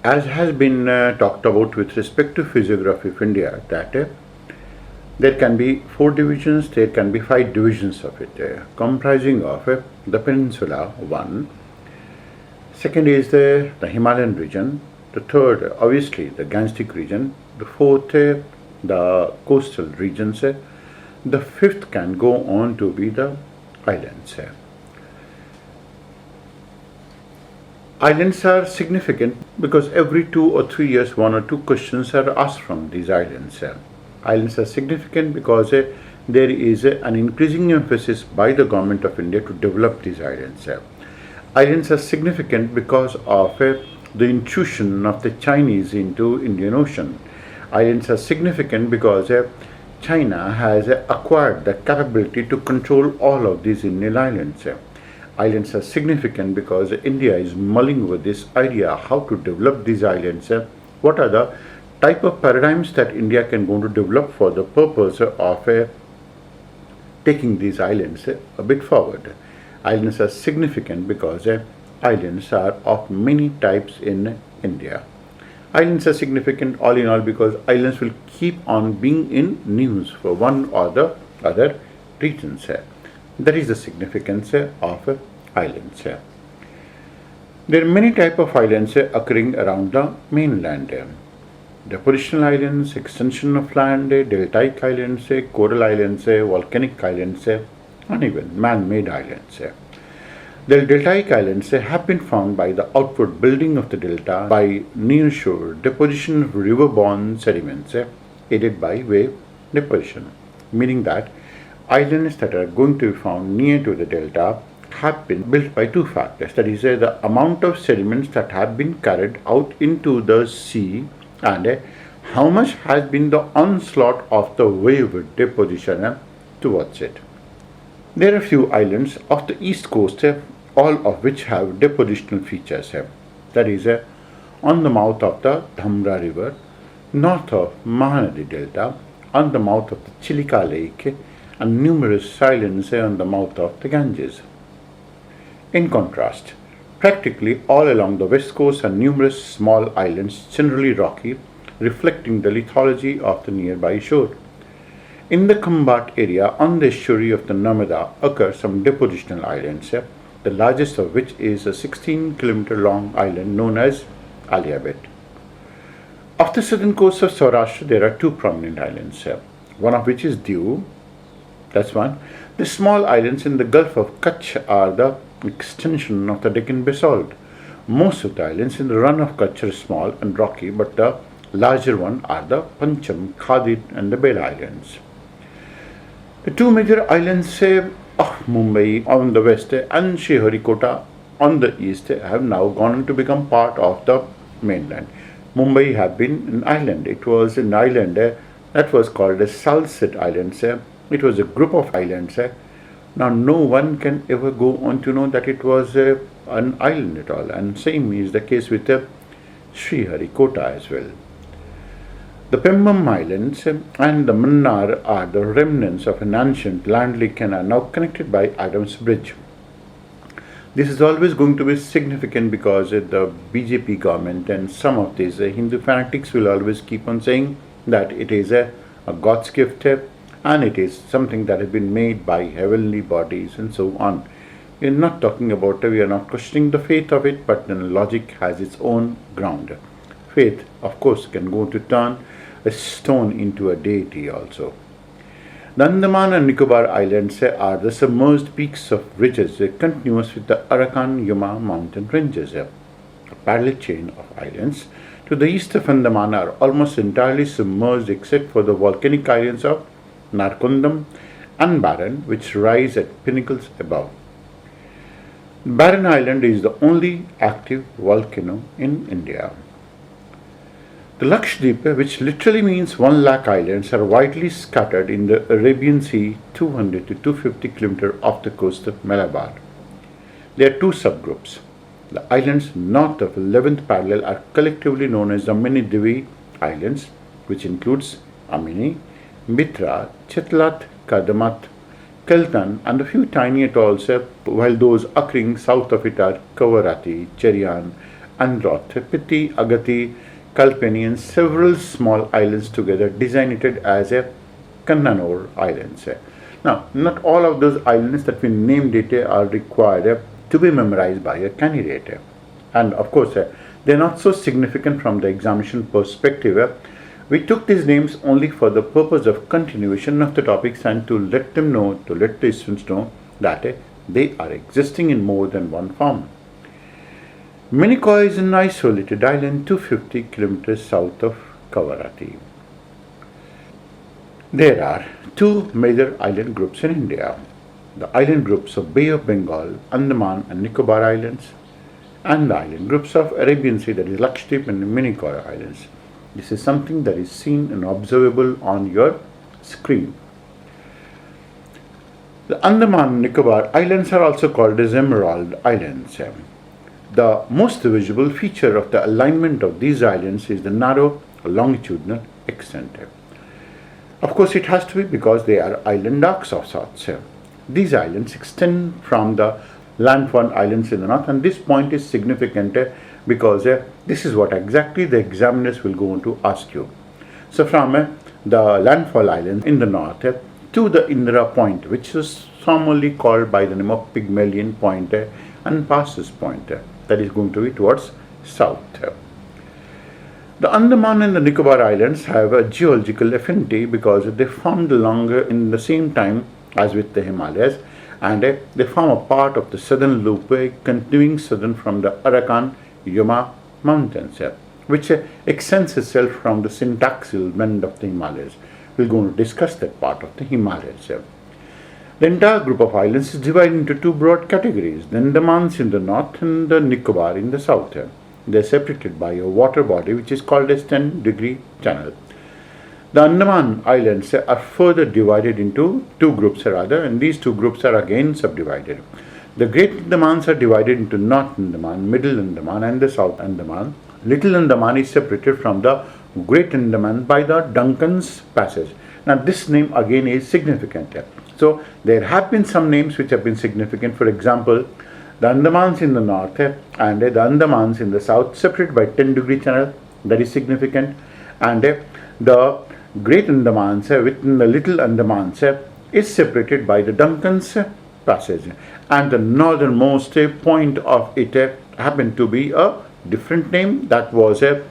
As has been talked about with respect to physiography of India, that there can be 4 divisions, there can be 5 divisions of it, comprising of the peninsula, 1. Second is the Himalayan region. The third, obviously, the Gangetic region. The fourth, the coastal regions. The fifth can go on to be the islands. Islands are significant because every 2 or 3 years, 1 or 2 questions are asked from these islands. Islands are significant because there is an increasing emphasis by the Government of India to develop these islands. Islands are significant because of the intrusion of the Chinese into Indian Ocean. Islands are significant because China has acquired the capability to control all of these Indian islands. Islands are significant because India is mulling over this idea how to develop these islands. What are the type of paradigms that India can go to develop for the purpose of taking these islands a bit forward. Islands are significant because islands are of many types in India. Islands are significant all in all because islands will keep on being in news for one or the other regions. That is the significance of islands. There are many types of islands occurring around the mainland. Depositional islands, extension of land, deltaic islands, coral islands, volcanic islands, and even man-made islands. The deltaic islands have been found by the outward building of the delta by near-shore deposition of river-borne sediments aided by wave deposition, meaning that islands that are going to be found near to the delta have been built by 2 factors. That is, the amount of sediments that have been carried out into the sea and how much has been the onslaught of the wave deposition towards it. There are few islands of the east coast, all of which have depositional features. That is, on the mouth of the Dhamra river, north of Mahanadi Delta, on the mouth of the Chilika Lake, and numerous islands on the mouth of the Ganges. In contrast, practically all along the west coast are numerous small islands, generally rocky, reflecting the lithology of the nearby shore. In the Kambat area on the estuary of the Narmada occur some depositional islands, the largest of which is a 16-kilometer long island known as Aliabet. Off the southern coast of Saurashtra, there are 2 prominent islands, one of which is Diu. That's one. The small islands in the Gulf of Kutch are the extension of the Deccan basalt. Most of the islands in the run of Kutch are small and rocky, but the larger ones are the Pancham, Khadid, and the Bela Islands. The 2 major islands of Mumbai on the west and Sriharikota on the east have now gone on to become part of the mainland. Mumbai had been an island. It was an island that was called as Salsette Islands. It was a group of islands. Now no one can ever go on to know that it was an island at all, and same is the case with Sriharikota as well. The Pembam Islands and the Mannar are the remnants of an ancient land lake and are now connected by Adams Bridge. This is always going to be significant because the BJP government and some of these Hindu fanatics will always keep on saying that it is a God's gift and it is something that has been made by heavenly bodies and so on. We are not talking about we are not questioning the faith of it, but then logic has its own ground. Faith, of course, can go to turn a stone into a deity also. The Andaman and Nicobar Islands are the submerged peaks of ridges continuous with the Arakan Yuma mountain ranges. A parallel chain of islands to the east of Andaman are almost entirely submerged except for the volcanic islands of Narkondam and Barren, which rise at pinnacles above. Barren Island is the only active volcano in India. The Lakshadweep, which literally means 1 lakh islands, are widely scattered in the Arabian Sea 200 to 250 km off the coast of Malabar. There are 2 subgroups. The islands north of 11th parallel are collectively known as the Mini Divi Islands, which includes Amini, Mitra, Chitlat, Kadamat, Keltan, and a few tiny atolls, while those occurring south of it are Kavarati, Cherian, Androth, Piti, Agati, Kalpeni, and several small islands together designated as a Kannanur Islands. Now, not all of those islands that we named it are required to be memorized by a candidate. And of course, they're not so significant from the examination perspective. We took these names only for the purpose of continuation of the topics and to let them know, to let the students know that they are existing in more than one form. Minicoy is an isolated island 250 kilometers south of Kavarati. There are two major island groups in India. The island groups of Bay of Bengal, Andaman and Nicobar Islands, and the island groups of Arabian Sea, that is Lakshadweep and Minicoy Islands. This is something that is seen and observable on your screen. The Andaman and Nicobar Islands are also called as Emerald Islands. The most visible feature of the alignment of these islands is the narrow longitudinal extent. Of course, it has to be because they are island arcs of sorts. These islands extend from the landformed islands in the north, and this point is significant because this is what exactly the examiners will go on to ask you. So from the landfall islands in the north to the Indira Point, which is formerly called by the name of Pygmalion Point and Passes Point, that is going to be towards south. The Andaman and the Nicobar Islands have a geological affinity because they formed longer in the same time as with the Himalayas, and they form a part of the southern loop continuing southern from the Arakan Yuma mountains, which extends itself from the syntaxial bend of the Himalayas. We're going to discuss that part of the Himalayas. The entire group of islands is divided into two broad categories, the Andamans in the north and the Nicobar in the south. They are separated by a water body which is called as 10-degree channel. The Andaman Islands are further divided into two groups and these two groups are again subdivided. The Great Andamans are divided into North Andaman, Middle Andaman and the South Andaman. Little Andaman is separated from the Great Andaman by the Duncan's Passage. Now this name again is significant. So there have been some names which have been significant. For example, the Andamans in the north and the Andamans in the south separated by 10-degree channel, that is significant, and the Great Andamans within the Little Andamans is separated by the Duncan's Passage, and the northernmost point of it happened to be a different name, that was the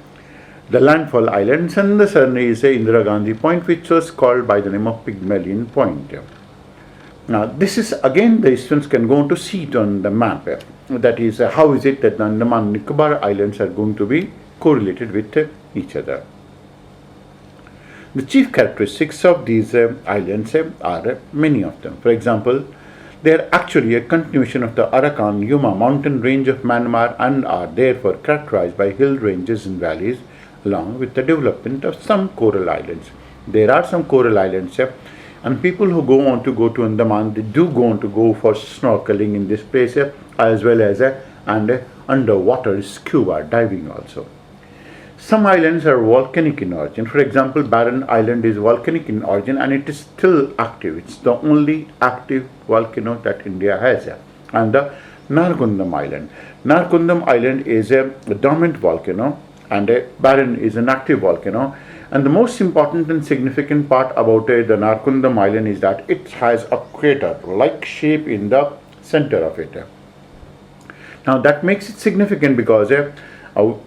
Landfall Islands, and the southern is Indira Gandhi Point, which was called by the name of Pygmalion Point. Now, this is again the students can go on to see it on the map. That is, how is it that the Andaman and Nicobar Islands are going to be correlated with each other. The chief characteristics of these islands are many of them. For example, they are actually a continuation of the Arakan Yuma mountain range of Myanmar and are therefore characterized by hill ranges and valleys along with the development of some coral islands. There are some coral islands and people who go on to go to Andaman, they do go on to go for snorkeling in this place as well as and underwater scuba diving also. Some islands are volcanic in origin. For example, Barren Island is volcanic in origin and it is still active. It's the only active volcano that India has. And the Nargundam Island. Nargundam Island is a dormant volcano and Barren is an active volcano. And the most important and significant part about the Nargundam Island is that it has a crater-like shape in the center of it. Now that makes it significant because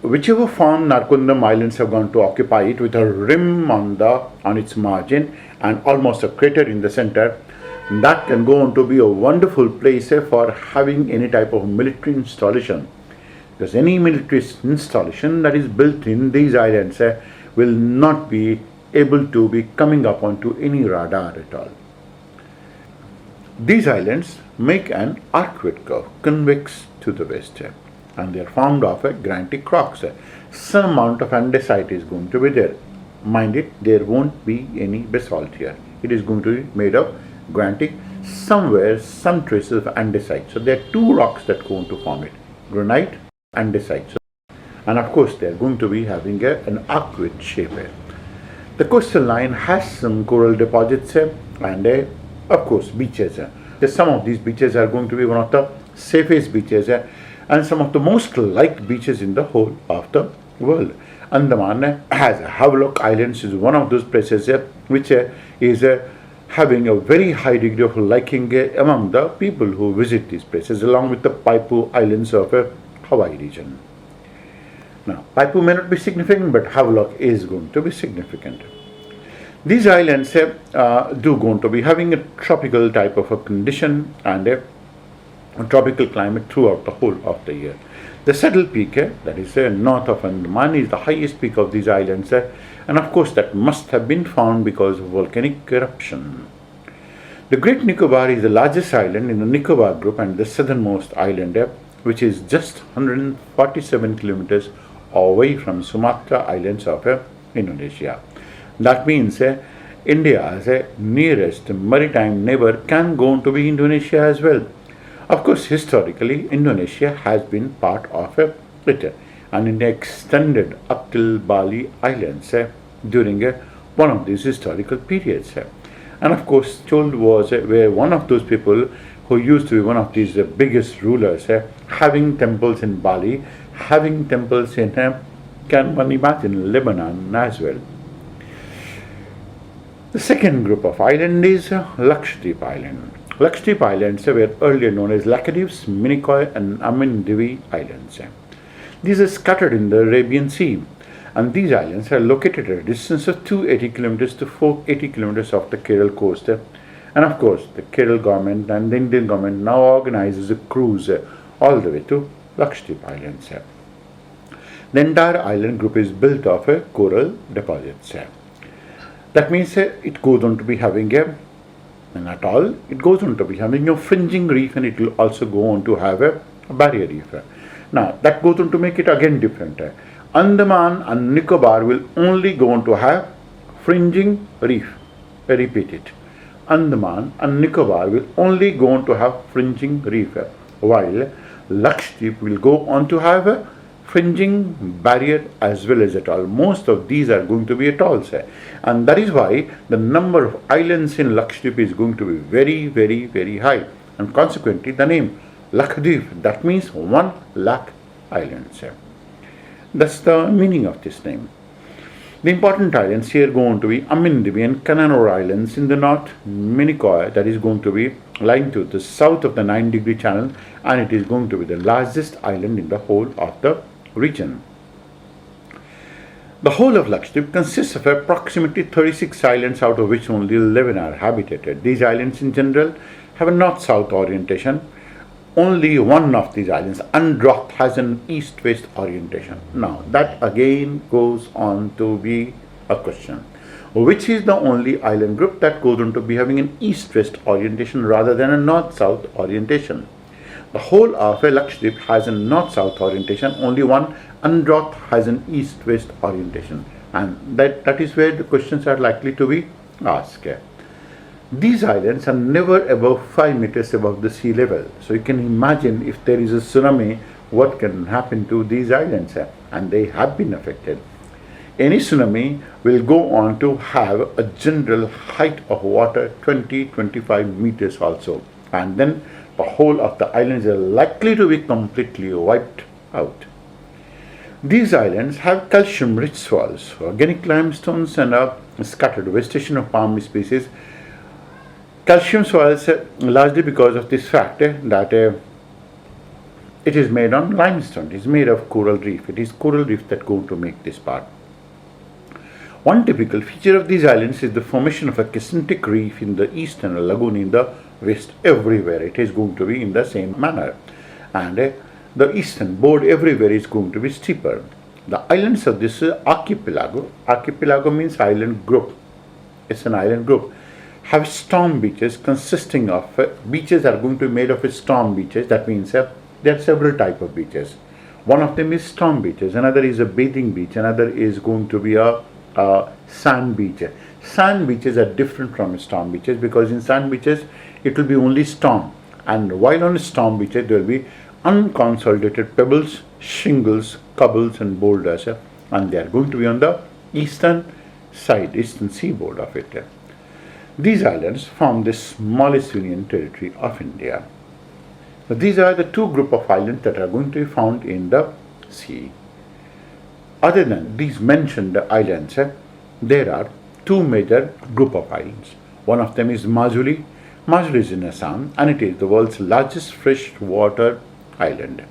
whichever form Nargundam Islands have gone to occupy it with a rim on its margin and almost a crater in the center, that can go on to be a wonderful place for having any type of military installation. Because any military installation that is built in these islands will not be able to be coming up onto any radar at all. These islands make an arcuate curve, convex to the west, and they are formed of granitic rocks. Some amount of andesite is going to be there. Mind it, there won't be any basalt here. It is going to be made of granitic, somewhere some traces of andesite. So there are two rocks that go on to form it, granite, andesite. And of course they are going to be having an arcuate shape. The coastal line has some coral deposits and of course beaches. Some of these beaches are going to be one of the safest beaches and some of the most liked beaches in the whole of the world. Andaman has Havelock Islands is one of those places which is having a very high degree of liking among the people who visit these places, along with the Paipu Islands of Hawaii region. Now, Paipu may not be significant, but Havelock is going to be significant. These islands do going to be having a tropical type of a condition and a tropical climate throughout the whole of the year. The Saddle Peak, that is north of Andaman, is the highest peak of these islands, and of course that must have been found because of volcanic eruption. The Great Nicobar is the largest island in the Nicobar group and the southernmost island, which is just 147 kilometers away from Sumatra Islands of Indonesia. That means India's nearest maritime neighbor can go on to be Indonesia as well. Of course, historically, Indonesia has been part of it and it extended up till Bali Islands during one of these historical periods. And of course, Chol was where one of those people who used to be one of these biggest rulers, having temples in Bali, having temples in, can one imagine, Lebanon as well. The second group of island is Lakshadweep Island. Lakshadweep Islands were earlier known as Laccadives, Minicoy and Amindivi Islands. These are scattered in the Arabian Sea, and these islands are located at a distance of 280 kilometers to 480 kilometers off the Kerala coast. And of course, the Kerala government and the Indian government now organizes a cruise all the way to Lakshadweep Islands. The entire island group is built of coral deposits. That means it goes on to be having an atoll, it goes on to be having a fringing reef, and it will also go on to have a barrier reef. Now, that goes on to make it again different. Andaman and Nicobar will only go on to have fringing reef. I repeat it. Andaman and Nicobar will only go on to have fringing reef, while Lakshadweep will go on to have a fringing barrier as well as atoll. Most of these are going to be atolls, and that is why the number of islands in Lakshadweep is going to be very, very, very high, and consequently the name Lakshadweep, that means 1 lakh islands. That's the meaning of this name. The important islands here go on to be Amindivi and Kananur Islands in the north, Minicoy, that is going to be lying to the south of the 9-degree channel, and it is going to be the largest island in the whole of the region. The whole of Lakshadweep consists of approximately 36 islands, out of which only 11 are habitated. These islands in general have a north-south orientation. Only one of these islands, Androth, has an east-west orientation. Now, that again goes on to be a question. Which is the only island group that goes on to be having an east-west orientation rather than a north-south orientation? The whole of Lakshadweep has a north-south orientation. Only one, Androth, has an east-west orientation. And that is where the questions are likely to be asked. These islands are never above 5 meters above the sea level. So you can imagine if there is a tsunami, what can happen to these islands, and they have been affected. Any tsunami will go on to have a general height of water 20-25 meters also, and then the whole of the islands are likely to be completely wiped out. These islands have calcium-rich soils, organic limestones, and a scattered vegetation of palm species. Calcium soils largely because of this fact that it is made on limestone. It is made of coral reef. It is coral reef that go to make this part. One typical feature of these islands is the formation of a concentric reef in the east and a lagoon in the west. Everywhere it is going to be in the same manner, and the eastern board everywhere is going to be steeper. The islands of this archipelago means island group. It's an island group. Have storm beaches consisting of beaches are going to be made of storm beaches. That means there are several types of beaches. One of them is storm beaches, another is a bathing beach, another is going to be a sand beach. Sand beaches are different from storm beaches because in sand beaches it will be only storm, and while on storm beaches there will be unconsolidated pebbles, shingles, cobbles and boulders, and they are going to be on the eastern side, eastern seaboard of it. These islands form the smallest union territory of India. So these are the two group of islands that are going to be found in the sea. Other than these mentioned islands, there are two major group of islands. One of them is Majuli. Majuli is in Assam and it is the world's largest freshwater island.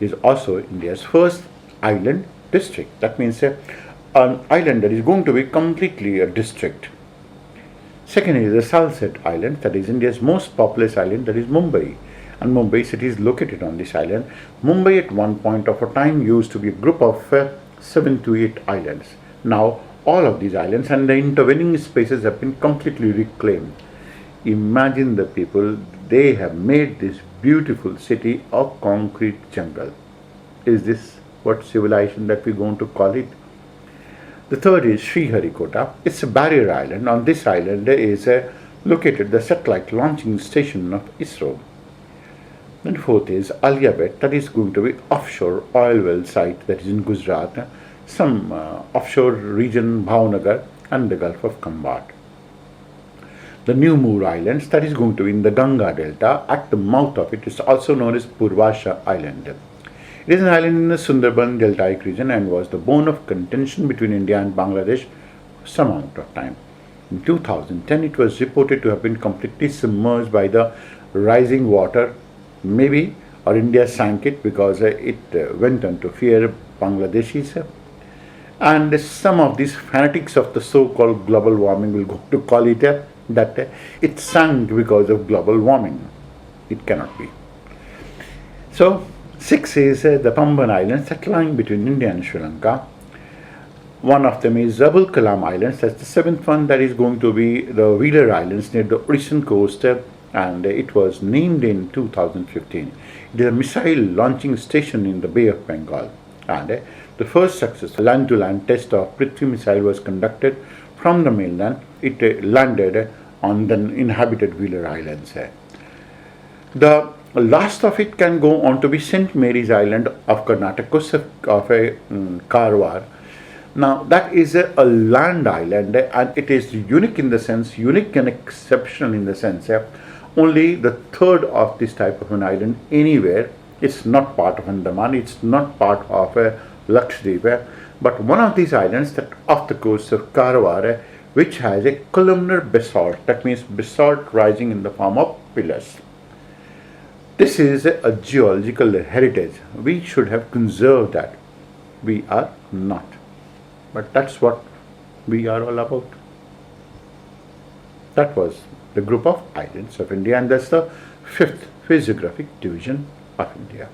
It is also India's first island district. That means an island that is going to be completely a district. Second is the Salsette Island, that is India's most populous island, that is Mumbai. And Mumbai city is located on this island. Mumbai at one point of a time used to be a group of 7 to 8 islands. Now all of these islands and the intervening spaces have been completely reclaimed. Imagine the people, they have made this beautiful city a concrete jungle. Is this what civilization that we're going to call it? The third is Sriharikota. It's a barrier island. On this island is located the satellite launching station of ISRO. Then fourth is Aliabet, that is going to be offshore oil well site that is in Gujarat, some offshore region Bhavnagar and the Gulf of Kambat. The New Moor Islands, that is going to be in the Ganga Delta. At the mouth of it is also known as Purvasha Island. It is an island in the Sundarban Deltaic region and was the bone of contention between India and Bangladesh for some amount of time. In 2010, it was reported to have been completely submerged by the rising water, maybe, or India sank it because it went on to fear Bangladeshis. And some of these fanatics of the so-called global warming will go to call it that it sank because of global warming. It cannot be. So, 6 is the Pamban Islands that lying between India and Sri Lanka. One of them is Zabul Kalam Islands. That's the 7th one, that is going to be the Wheeler Islands near the Odishan coast, and it was named in 2015. It is a missile launching station in the Bay of Bengal, and the first successful land-to-land test of Prithvi missile was conducted from the mainland. It landed on the inhabited Wheeler Islands. The last of it can go on to be St. Mary's Island of Karnataka, of Karwar. Now that is a land island, and it is unique in the sense, unique and exceptional in the sense, only the third of this type of an island anywhere. It's not part of Andaman, it's not part of Lakshadweep, but one of these islands that off the coast of Karwar, which has a columnar basalt, that means basalt rising in the form of pillars. This is a geological heritage. We should have conserved that. We are not. But that's what we are all about. That was the group of islands of India, and that's the 5th physiographic division of India.